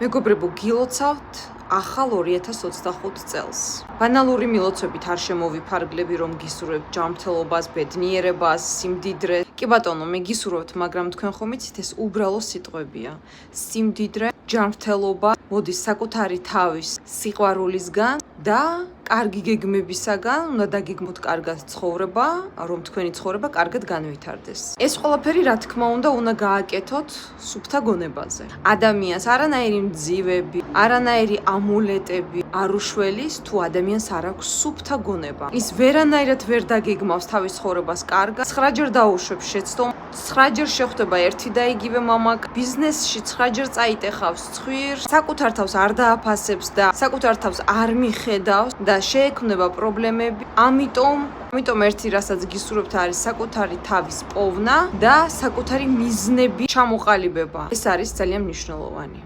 მეგობრებო, გილოცავთ ახალ 2025 წელს. ბანალური მილოცებით არ შემოვიფარგლები, რომ გისურვებთ ჯანმრთელობას, ბედნიერებას, სიმდიდრეს. კი ბატონო, მე გისურვებთ, მაგრამ თქვენ ხომ იცით, ეს უბრალო სიტყვებია. სიმდიდრე, ჯანმრთელობა მოდის საკუთარი თავის სიყვარულისგან და კარგი გეგმებისაგან, უნდა დაგეგმოთ კარგად ცხოვრება, რომ თქვენი ცხოვრება კარგად განვითარდეს. ეს ყველაფერი, რა თქმა უნდა გააკეთოთ სუფთა გონებაზე. ადამიანს არანაირი მძივები, არანაირი ამულეტები არ უშველის, თუ ადამიანს არ აქვს სუფთა გონება. ის ვერანაირად ვერ დაგეგმავს თავის ცხოვრებას კარგად, 9-ჯერ დაუშვებს შეცდომ, 9-ჯერ შეხვდება ერთი და იგივე მამაკ, ბიზნესში 9-ჯერ წაიტეხავს ცხვირს, საკუთარ თავს არ დააფასებს და საკუთარ თავს არ მიხედავს და შეექმნება პრობლემები. ამიტომ ერთი რასაც გისურვებთ არის საკუთარი თავის პოვნა და საკუთარი მიზნები ჩამოყალიბება. ეს არის ძალიან მნიშვნელოვანი.